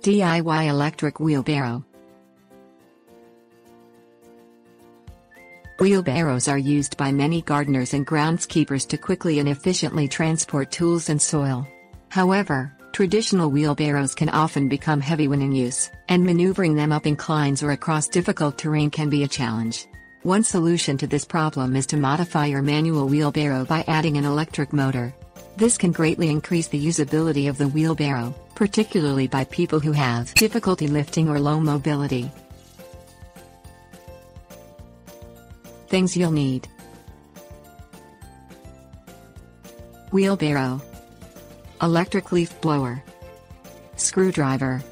DIY electric wheelbarrow. Wheelbarrows are used by many gardeners and groundskeepers to quickly and efficiently transport tools and soil. However, traditional wheelbarrows can often become heavy when in use, and maneuvering them up inclines or across difficult terrain can be a challenge. One solution to this problem is to modify your manual wheelbarrow by adding an electric motor. This can greatly increase the usability of the wheelbarrow, particularly by people who have difficulty lifting or low mobility. Things you'll need: wheelbarrow, electric leaf blower, screwdriver,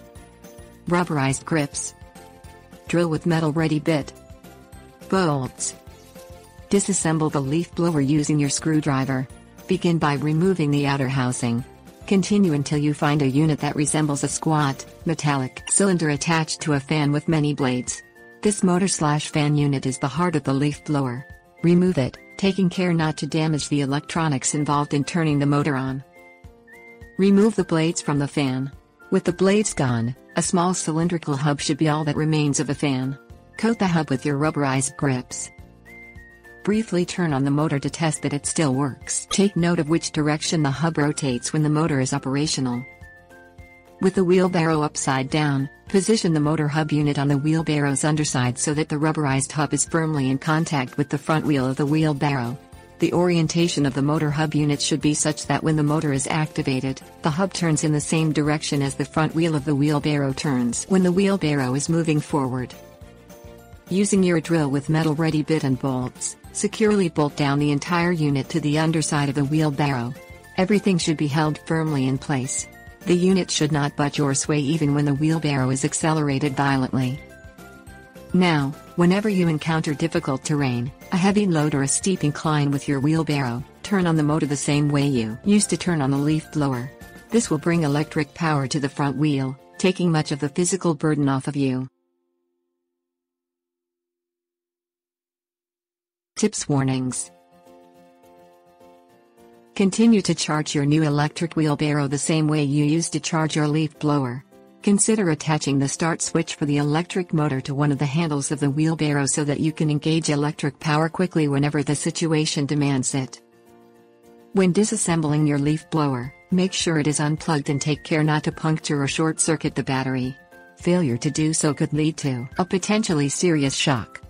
rubberized grips, drill with metal ready bit, bolts. Disassemble the leaf blower using your screwdriver. Begin by removing the outer housing. Continue until you find a unit that resembles a squat, metallic cylinder attached to a fan with many blades. This motor/fan unit is the heart of the leaf blower. Remove it, taking care not to damage the electronics involved in turning the motor on. Remove the blades from the fan. With the blades gone, a small cylindrical hub should be all that remains of a fan. Coat the hub with your rubberized grips. Briefly turn on the motor to test that it still works. Take note of which direction the hub rotates when the motor is operational. With the wheelbarrow upside down, position the motor hub unit on the wheelbarrow's underside so that the rubberized hub is firmly in contact with the front wheel of the wheelbarrow. The orientation of the motor hub unit should be such that when the motor is activated, the hub turns in the same direction as the front wheel of the wheelbarrow turns when the wheelbarrow is moving forward. Using your drill with metal ready bit and bolts, securely bolt down the entire unit to the underside of the wheelbarrow. Everything should be held firmly in place. The unit should not budge or sway even when the wheelbarrow is accelerated violently. Now, whenever you encounter difficult terrain, a heavy load or a steep incline with your wheelbarrow, turn on the motor the same way you used to turn on the leaf blower. This will bring electric power to the front wheel, taking much of the physical burden off of you. Tips: Warnings. Continue to charge your new electric wheelbarrow the same way you used to charge your leaf blower. Consider attaching the start switch for the electric motor to one of the handles of the wheelbarrow so that you can engage electric power quickly whenever the situation demands it. When disassembling your leaf blower, make sure it is unplugged and take care not to puncture or short-circuit the battery. Failure to do so could lead to a potentially serious shock.